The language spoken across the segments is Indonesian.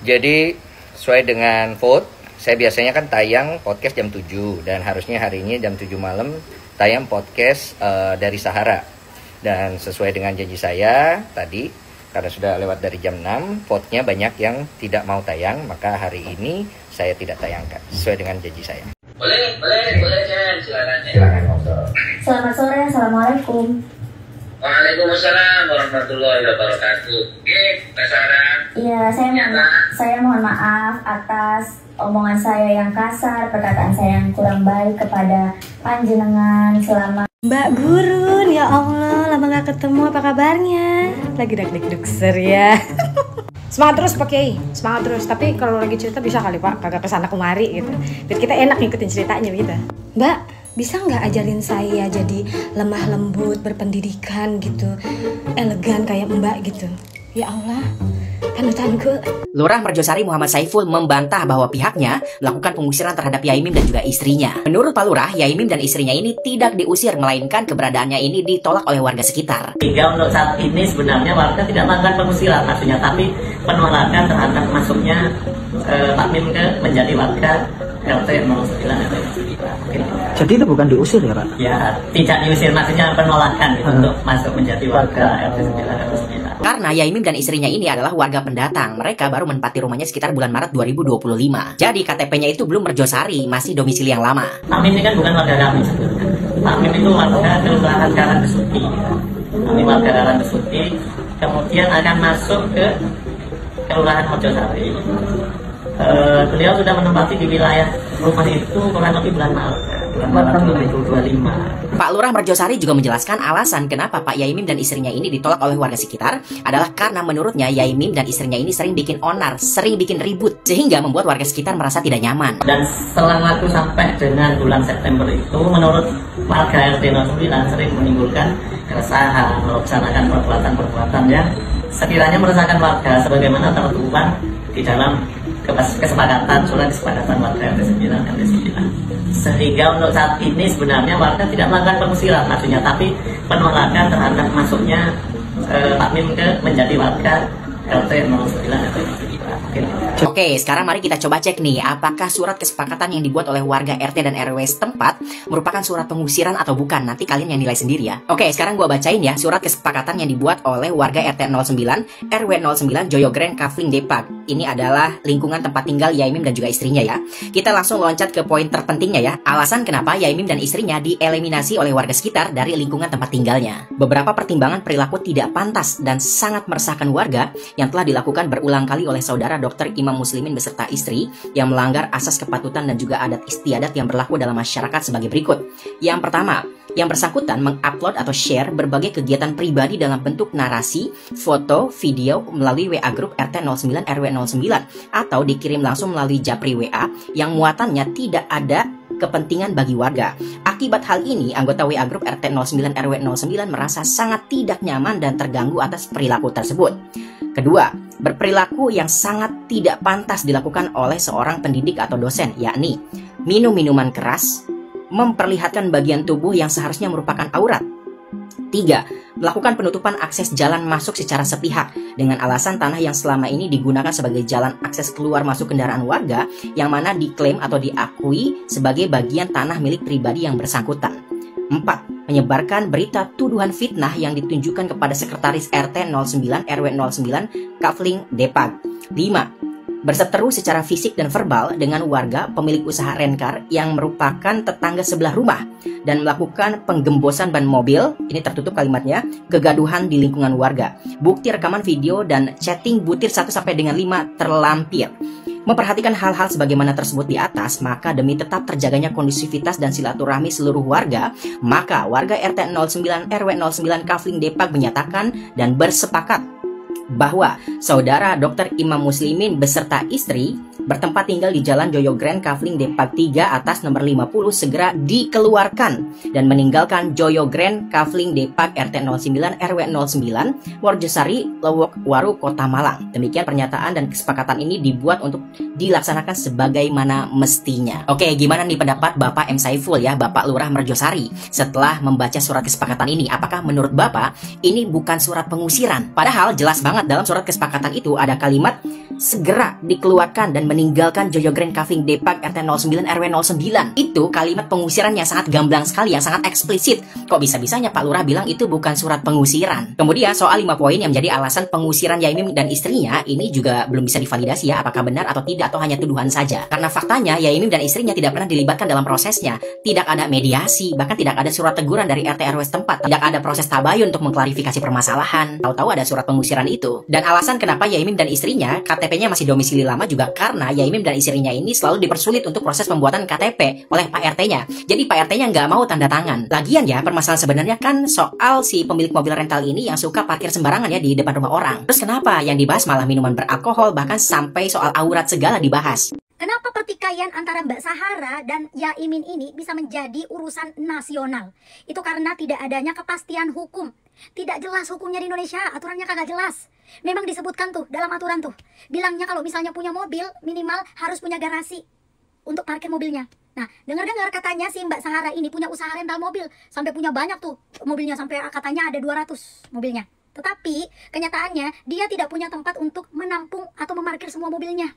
Jadi sesuai dengan vote, saya biasanya kan tayang podcast jam 7 dan harusnya hari ini jam 7 malam tayang podcast dari Sahara. Dan sesuai dengan janji saya tadi, karena sudah lewat dari jam 6, vote-nya banyak yang tidak mau tayang, maka hari ini saya tidak tayangkan sesuai dengan janji saya. Boleh, Chen, silakan. Selamat sore, Assalamualaikum. Waalaikumsalam warahmatullahi wabarakatuh. Oke, Mbak Sarah. Iya, saya mohon maaf atas omongan saya yang kasar, perkataan saya yang kurang baik kepada panjenengan selama. Mbak Gurun, ya Allah, lama gak ketemu, apa kabarnya? Lagi deg-deg ya. Semangat terus Pak Kiai, semangat terus. Tapi kalau lagi cerita bisa kali Pak, kagak kesana kemari gitu. Biar kita enak ngikutin ceritanya gitu. Mbak, bisa nggak ajarin saya jadi lemah lembut, berpendidikan gitu, elegan kayak Mbak gitu? Ya Allah, panutanku. Lurah Merjosari Muhammad Saiful membantah bahwa pihaknya melakukan pengusiran terhadap Yaimim dan juga istrinya. Menurut Pak Lurah, Yaimim dan istrinya ini tidak diusir, melainkan keberadaannya ini ditolak oleh warga sekitar. Hingga untuk saat ini sebenarnya warga tidak melakukan pengusiran maksudnya, tapi penolakan terhadap masuknya Pak Mim ke menjadi warga RT 09 RT 09. Jadi itu bukan diusir ya Pak? Ya, tidak diusir, maksudnya penolakan gitu, untuk masuk menjadi warga RT 9 RT 9. Karena Yaimim dan istrinya ini adalah warga pendatang. Mereka baru menempati rumahnya sekitar bulan Maret 2025. Jadi KTP-nya itu belum Merjosari, masih domisili yang lama. Pak Mim ini kan bukan warga kami sebenarnya. Pak Mim itu warga Kelurahan Karangdesuti. Kami warga Karangdesuti, kemudian akan masuk ke Kelurahan Merjosari. Beliau sudah menempati di wilayah rumah itu kurang lebih bulan Maret 2025. Pak Lurah Merjosari juga menjelaskan alasan kenapa Pak Yaimim dan istrinya ini ditolak oleh warga sekitar adalah karena menurutnya Yaimim dan istrinya ini sering bikin onar, sering bikin ribut, sehingga membuat warga sekitar merasa tidak nyaman. Dan selang waktu sampai dengan bulan September itu, menurut warga RT 09 sering menimbulkan keresahan, melaksanakan perbuatan-perbuatan yang sekiranya meresahkan warga, sebagaimana tertuang di dalam kesepakatan surat kesepakatan warga RT 9 RT 9. Sehingga untuk saat ini sebenarnya warga tidak melakukan pengusiran maksudnya, tapi penolakan terhadap masuknya Pak Mim ke menjadi warga RT 09 RT 09. Oke, sekarang mari kita coba cek nih, apakah surat kesepakatan yang dibuat oleh warga RT dan RW setempat merupakan surat pengusiran atau bukan. Nanti kalian yang nilai sendiri ya. Oke, sekarang gua bacain ya surat kesepakatan yang dibuat oleh warga RT 09 RW 09 Joyogren Kavling Depag. Ini adalah lingkungan tempat tinggal Yaimim dan juga istrinya ya. Kita langsung loncat ke poin terpentingnya ya. Alasan kenapa Yaimim dan istrinya dieliminasi oleh warga sekitar dari lingkungan tempat tinggalnya. Beberapa pertimbangan perilaku tidak pantas dan sangat meresahkan warga yang telah dilakukan berulang kali oleh saudara Dr. Imam Muslimin beserta istri yang melanggar asas kepatutan dan juga adat istiadat yang berlaku dalam masyarakat sebagai berikut. Yang pertama, yang bersangkutan mengupload atau share berbagai kegiatan pribadi dalam bentuk narasi, foto, video melalui WA Group RT 09 RW 09 atau dikirim langsung melalui Japri WA yang muatannya tidak ada kepentingan bagi warga. Akibat hal ini, anggota WA Group RT 09 RW 09 merasa sangat tidak nyaman dan terganggu atas perilaku tersebut. Kedua, berperilaku yang sangat tidak pantas dilakukan oleh seorang pendidik atau dosen, yakni minum minuman keras, memperlihatkan bagian tubuh yang seharusnya merupakan aurat. 3. Melakukan penutupan akses jalan masuk secara sepihak dengan alasan tanah yang selama ini digunakan sebagai jalan akses keluar masuk kendaraan warga yang mana diklaim atau diakui sebagai bagian tanah milik pribadi yang bersangkutan. 4. Menyebarkan berita tuduhan fitnah yang ditunjukkan kepada Sekretaris RT 09 RW 09 Kavling Depag. 5. Berseteru secara fisik dan verbal dengan warga pemilik usaha rencar yang merupakan tetangga sebelah rumah dan melakukan penggembosan ban mobil, ini tertutup kalimatnya, kegaduhan di lingkungan warga. Bukti rekaman video dan chatting butir 1 sampai dengan 5 terlampir. Memperhatikan hal-hal sebagaimana tersebut di atas, maka demi tetap terjaganya kondusivitas dan silaturahmi seluruh warga, maka warga RT 09 RW 09 Kavling Depag menyatakan dan bersepakat bahwa saudara Dr. Imam Muslimin beserta istri bertempat tinggal di Jalan Joyo Grand Kavling Depak 3 atas nomor 50 segera dikeluarkan dan meninggalkan Joyo Grand Kavling Depak RT 09 RW 09 Morjosari Lewok Waru Kota Malang. Demikian pernyataan dan kesepakatan ini dibuat untuk dilaksanakan sebagaimana mestinya. Oke, gimana nih pendapat Bapak M. Saiful ya, Bapak Lurah Merjosari setelah membaca surat kesepakatan ini? Apakah menurut Bapak ini bukan surat pengusiran? Padahal jelas banget dalam surat kesepakatan itu ada kalimat segera dikeluarkan dan meninggalkan Joyo Grand Kavling Depak RT 09 RW 09. Itu kalimat pengusiran yang sangat gamblang sekali, yang sangat eksplisit. Kok bisa-bisanya Pak Lurah bilang itu bukan surat pengusiran? Kemudian soal 5 poin yang menjadi alasan pengusiran Yaimim dan istrinya ini juga belum bisa divalidasi ya, apakah benar atau tidak atau hanya tuduhan saja. Karena faktanya Yaimim dan istrinya tidak pernah dilibatkan dalam prosesnya, tidak ada mediasi, bahkan tidak ada surat teguran dari RT RW setempat, tidak ada proses tabayun untuk mengklarifikasi permasalahan. Tahu-tahu ada surat pengusiran itu. Dan alasan kenapa Yaimim dan istrinya KTP-nya masih domisili lama juga karena Yaimim dan istrinya ini selalu dipersulit untuk proses pembuatan KTP oleh Pak RT-nya. Jadi Pak RT-nya nggak mau tanda tangan. Lagian ya, permasalahan sebenarnya kan soal si pemilik mobil rental ini yang suka parkir sembarangan ya di depan rumah orang. Terus kenapa yang dibahas malah minuman beralkohol, bahkan sampai soal aurat segala dibahas? Kenapa pertikaian antara Mbak Sahara dan Yaimin ini bisa menjadi urusan nasional? Itu karena tidak adanya kepastian hukum. Tidak jelas hukumnya di Indonesia, aturannya kagak jelas. Memang disebutkan tuh dalam aturan tuh, bilangnya kalau misalnya punya mobil minimal harus punya garasi untuk parkir mobilnya. Nah, dengar-dengar katanya si Mbak Sahara ini punya usaha rental mobil, sampai punya banyak tuh mobilnya, sampai katanya ada 200 mobilnya. Tetapi kenyataannya dia tidak punya tempat untuk menampung atau memarkir semua mobilnya.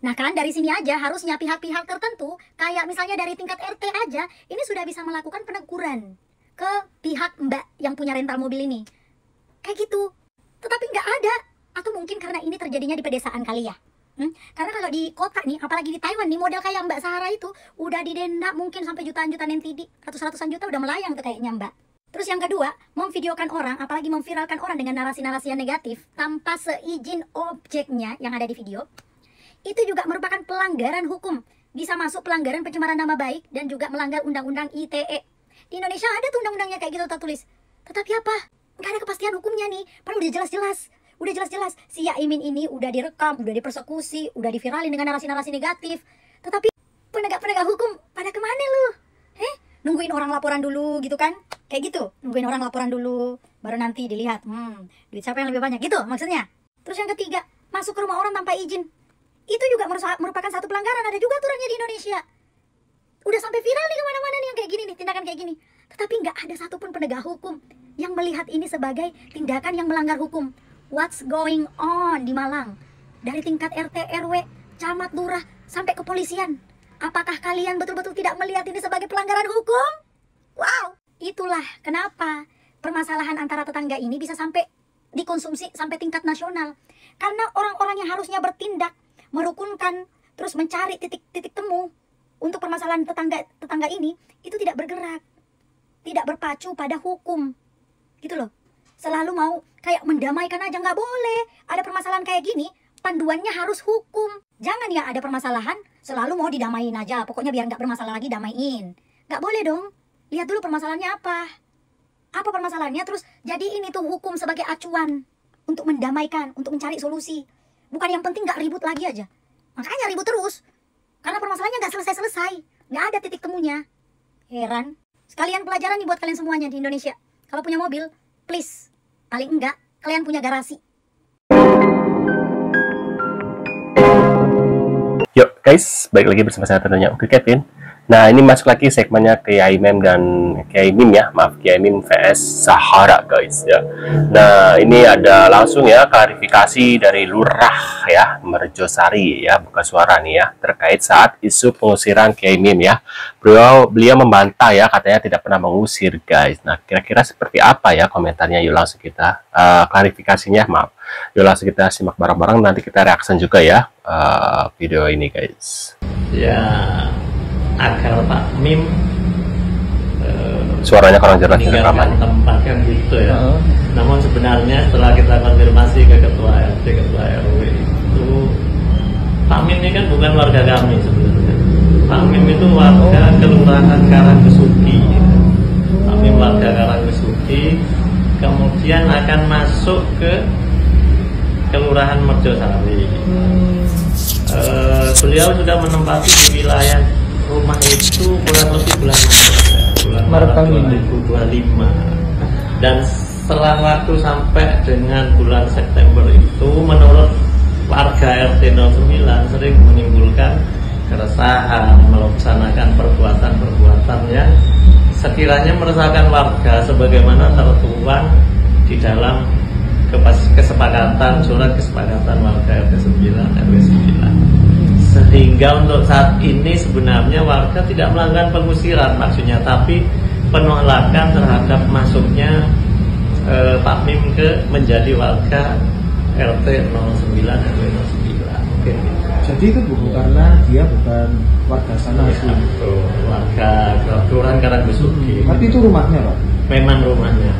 Nah kan dari sini aja harusnya pihak-pihak tertentu, kayak misalnya dari tingkat RT aja, ini sudah bisa melakukan peneguran ke pihak Mbak yang punya rental mobil ini. Kayak gitu. Tetapi nggak ada. Atau mungkin karena ini terjadinya di pedesaan kali ya. Karena kalau di kota nih, apalagi di Taiwan nih, model kayak Mbak Sahara itu udah didenda mungkin sampai jutaan-jutaan NTD, ratus-ratusan juta udah melayang tuh kayaknya Mbak. Terus yang kedua, memvideokan orang, apalagi memviralkan orang dengan narasi-narasi yang negatif tanpa seizin objeknya yang ada di video, itu juga merupakan pelanggaran hukum. Bisa masuk pelanggaran pencemaran nama baik dan juga melanggar undang-undang ITE. Di Indonesia ada tuh undang-undangnya kayak gitu tertulis. Tetapi apa? Nggak ada kepastian hukumnya nih. Padahal udah jelas-jelas. Udah jelas-jelas si Yaimin ini udah direkam, udah dipersekusi, udah diviralin dengan narasi-narasi negatif. Tetapi penegak-penegak hukum pada kemana lu? Nungguin orang laporan dulu gitu kan? Kayak gitu. Nungguin orang laporan dulu, baru nanti dilihat. Duit siapa yang lebih banyak gitu maksudnya. Terus yang ketiga, masuk ke rumah orang tanpa izin. Itu juga merupakan satu pelanggaran. Ada juga aturannya di Indonesia. Udah sampai viral nih kemana-mana nih yang kayak gini nih, tindakan kayak gini. Tetapi nggak ada satupun penegak hukum yang melihat ini sebagai tindakan yang melanggar hukum. What's going on di Malang? Dari tingkat RT, RW, camat, lurah, sampai kepolisian. Apakah kalian betul-betul tidak melihat ini sebagai pelanggaran hukum? Wow, itulah kenapa permasalahan antara tetangga ini bisa sampai dikonsumsi sampai tingkat nasional. Karena orang-orang yang harusnya bertindak, merukunkan, terus mencari titik-titik temu untuk permasalahan tetangga ini, itu tidak bergerak, tidak berpacu pada hukum, gitu loh. Selalu mau kayak mendamaikan aja, nggak boleh. Ada permasalahan kayak gini, panduannya harus hukum. Jangan ya ada permasalahan, selalu mau didamain aja, pokoknya biar nggak bermasalah lagi damain. Nggak boleh dong, lihat dulu permasalahannya apa permasalahannya, terus jadiin itu hukum sebagai acuan untuk mendamaikan, untuk mencari solusi. Bukan yang penting nggak ribut lagi aja. Makanya ribut terus. Karena permasalahannya nggak selesai-selesai. Nggak ada titik temunya. Heran. Sekalian pelajaran nih buat kalian semuanya di Indonesia. Kalau punya mobil, please, paling enggak, kalian punya garasi. Yuk guys, balik lagi bersama saya tentunya Oke Kevin. Nah ini masuk lagi segmennya Kiai Mem dan Kiai Mim ya. Maaf, Kiai Mim vs Sahara guys ya. Nah ini ada langsung ya klarifikasi dari Lurah ya Merjosari ya, buka suara nih ya, terkait saat isu pengusiran Kiai Mim ya. Beliau membantah ya, katanya tidak pernah mengusir guys. Nah kira-kira seperti apa ya komentarnya? Yuk langsung kita klarifikasinya, maaf. Yuk langsung kita simak bareng-bareng, nanti kita reaction juga ya video ini guys. Ya agar Pak Mim suaranya kurang jelas meninggalkan tempat kan gitu ya. Namun sebenarnya setelah kita konfirmasi ke ketua RT, ketua RW itu, Pak Mim ini kan bukan warga kami sebenarnya. Pak Mim itu warga Kelurahan Karangkesuki. Pak Mim warga Karangkesuki, kemudian akan masuk ke Kelurahan Merjosari. beliau sudah menempati di wilayah rumah itu kurang lebih bulan Maret 2025, dan setelah waktu sampai dengan bulan September itu menurut warga RT 09 sering menimbulkan keresahan, melaksanakan perbuatan-perbuatan yang sekiranya meresahkan warga sebagaimana tertuang di dalam kesepakatan surat kesepakatan warga RT 9 RW 9. Sehingga untuk saat ini sebenarnya warga tidak melakukan pengusiran maksudnya, tapi penolakan terhadap masuknya Pak Mim ke menjadi warga RT 09 RW 09. Oke. Jadi itu bukan karena dia bukan warga sana asli. Warga Kelurahan Karangbesuki. Tapi itu rumahnya, Pak? Memang rumahnya.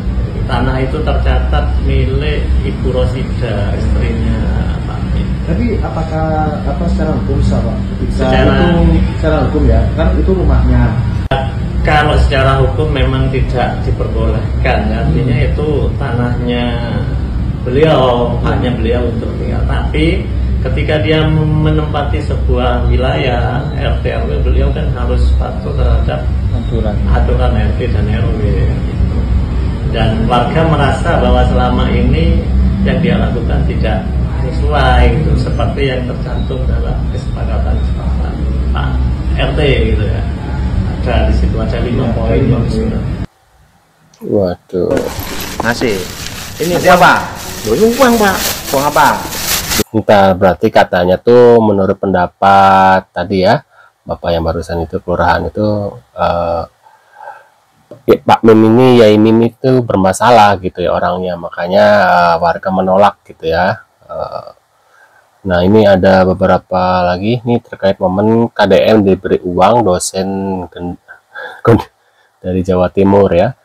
Tanah itu tercatat milik Ibu Rosida, istrinya Pak Mim. Tapi apakah secara hukum sah, Pak? Secara hukum ya, kan itu rumahnya. Kalau secara hukum memang tidak diperbolehkan, artinya itu tanahnya beliau, hanya beliau untuk tinggal. Tapi ketika dia menempati sebuah wilayah RT RW, beliau kan harus patuh terhadap aturan RT dan RW. Dan warga merasa bahwa selama ini yang dia lakukan tidak sesuai gitu, seperti yang tercantum dalam kesepakatan Pak RT gitu ya. Ada di situ ada 5 poin. Waduh. Ngasih. Ini siapa? Uang, Pak. Uang apa? Entah, berarti katanya tuh menurut pendapat tadi ya, Bapak yang barusan itu kelurahan itu Pak Mim ini, Yai Mim itu bermasalah gitu ya orangnya, makanya warga menolak gitu ya. Nah, ini ada beberapa lagi nih terkait momen KDM diberi uang dosen dari Jawa Timur ya.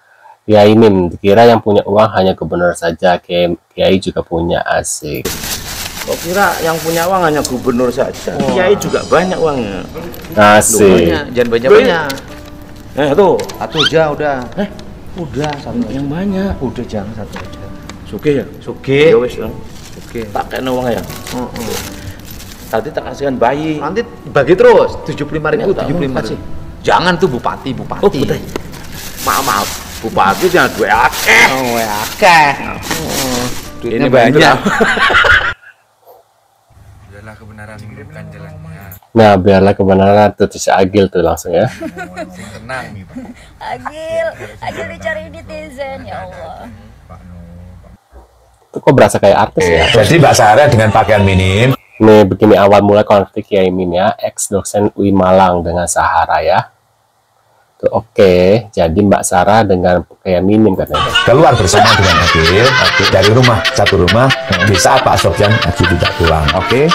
Yai Mim dikira yang punya uang hanya gubernur saja, Kiai juga punya, asik. Kok kira yang punya uang hanya gubernur saja? Kiai juga banyak uangnya. Asik. Jangan banyak-banyak. Tuh, satu aja udah. Udah satu yang banyak. Udah jangan satu aja. Suge ya? Suge. Ya wis dong. Oke. Tak kena uang ya. Tadi tak kasihkan bayi. Nanti bagi terus 75.000, 75.000. Jangan tuh bupati. Oh, betul. Maaf. Bupati jangan duit akeh. Oh, akeh. Duitnya banyak. Biarlah kebenaran menentukan jalannya. Nah, biarlah kebenaran tuh Agil tuh langsung ya. Tenang. Agil dicari netizen, ya Allah. Itu kok berasa kayak artis ya? Jadi Mbak Sarah dengan pakaian minim. Nih, begini awal mulai konflik Yai Mim ya, ex dosen UI Malang dengan Sahara ya. Tuh, oke, jadi Mbak Sarah dengan pakaian minim katanya. Keluar bersama dengan Agil dari rumah, satu rumah, di saat Pak Sofyan Agil tidak pulang. Oke.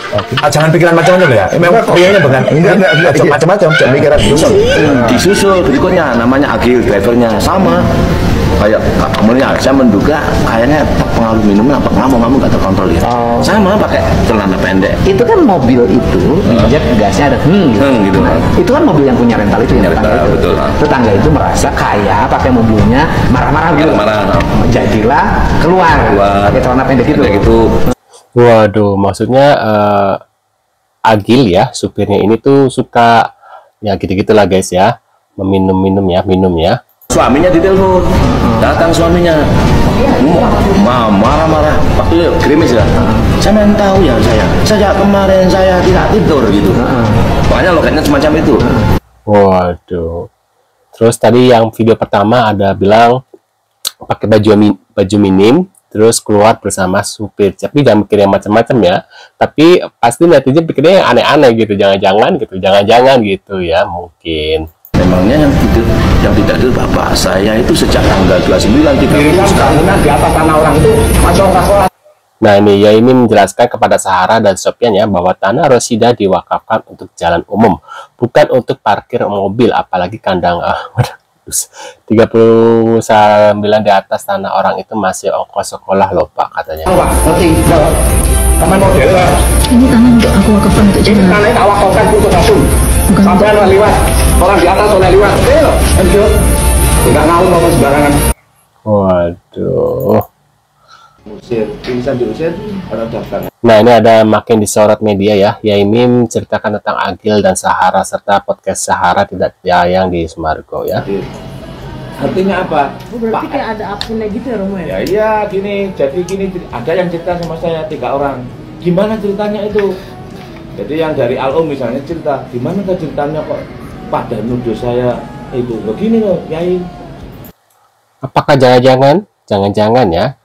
Jangan pikiran macam-macam ya. Memang pikirannya bukan macam-macam, jangan pikiran disusul berikutnya namanya Agil, drivernya sama. Kayak kamunya, saya menduga kayaknya pengaruh minum apa ngamuk nggak terkontrol ya. Sama pakai celana pendek. Itu kan mobil itu diinjek gasnya ada gitu. Itu kan mobil yang punya rental itu yang betul. Tetangga itu merasa kaya pakai mobilnya, marah-marah gitu. Jadilah keluar pakai celana pendek itu. Waduh, maksudnya Agil ya, supirnya ini tuh suka ya gitu-gitulah guys ya, minum ya. Suaminya ditelepon, datang suaminya, marah-marah, waktu gerimis ya. Saya main tahu ya sejak kemarin saya tidak tidur gitu. Pokoknya logatnya semacam itu. Waduh. Terus tadi yang video pertama ada bilang pakai baju minim, terus keluar bersama supir. Tapi jangan mikir yang macam-macam ya. Tapi pasti netizen pikirnya yang aneh-aneh gitu, jangan-jangan gitu ya mungkin. Memangnya yang tidak itu bapak saya itu sejak tanggal 29 bangunan di atas tanah orang itu masuk sekolah. Nah, ini Yai Mim menjelaskan kepada Sahara dan Sofyan ya bahwa tanah Rosida diwakafkan untuk jalan umum, bukan untuk parkir mobil, apalagi kandang 39 di atas tanah orang itu masih ongkos sekolah loh Pak katanya. Taman model. Ini tanah untuk aku wakafkan untuk jalan. Tanahnya tak wakafkan untuk langsung. Sampai lewat, orang di atas oleh lewat. Enggak ngomong sembarangan. Waduh. diusir orang daftar. Nah, ini ada makin disorot media ya. Yaimim menceritakan tentang Agil dan Sahara serta podcast Sahara tidak tayang di Sumargo ya. Artinya apa? Berarti kayak ada akunnya gitu ya, Romo ya? Ya iya gini, jadi gini, ada yang cerita sama saya 3 orang. Gimana ceritanya itu? Jadi yang dari Al-Um misalnya cerita, gimana kan ceritanya kok pada nuduh saya itu? Begini loh, Yai. Apakah jangan-jangan ya?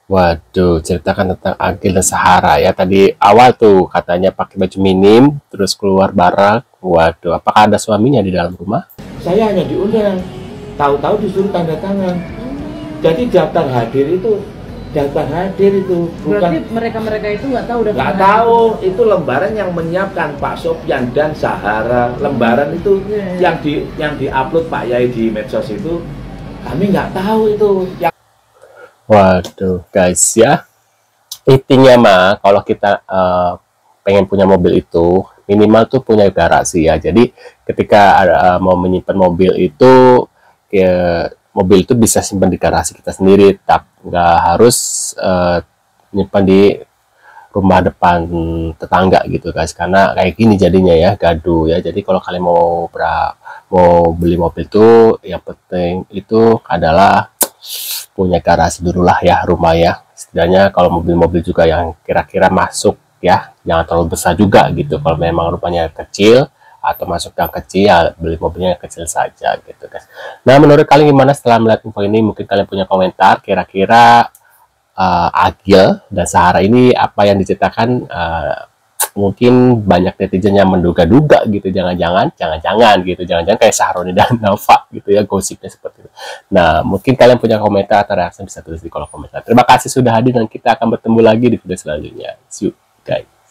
Waduh, ceritakan tentang Agil dan Sahara ya. Tadi awal tuh katanya pakai baju minim, terus keluar barak. Waduh, apakah ada suaminya di dalam rumah? Saya hanya diundang, tahu-tahu disuruh tanda tangan. Jadi daftar hadir itu bukan. Berarti mereka itu nggak tahu daftar Nggak tahu, itu lembaran yang menyiapkan Pak Sofyan dan Sahara. Lembaran itu yang diupload Pak Yai di medsos itu, kami nggak tahu itu. Waduh, guys ya. Intinya mah kalau kita pengen punya mobil itu minimal tuh punya garasi ya. Jadi ketika mau menyimpan mobil itu mobil itu bisa simpan di garasi kita sendiri, tapi nggak harus nyimpan di rumah depan tetangga gitu guys, karena kayak gini jadinya ya, gaduh ya. Jadi kalau kalian mau beli mobil tuh yang penting itu adalah punya garasi dulu lah ya, rumah ya. Setidaknya kalau mobil-mobil juga yang kira-kira masuk ya, jangan terlalu besar juga gitu. Kalau memang rumahnya kecil atau masuk yang kecil, ya beli mobilnya yang kecil saja gitu guys. Nah, menurut kalian gimana setelah melihat info ini? Mungkin kalian punya komentar kira-kira Agil dan Sahara ini apa yang diceritakan. Mungkin banyak netizen yang menduga-duga gitu, jangan-jangan gitu, jangan-jangan kayak Sahroni dan Nova gitu ya, gosipnya seperti itu. Nah, mungkin kalian punya komentar atau reaksi bisa tulis di kolom komentar. Terima kasih sudah hadir dan kita akan bertemu lagi di video selanjutnya. See you guys.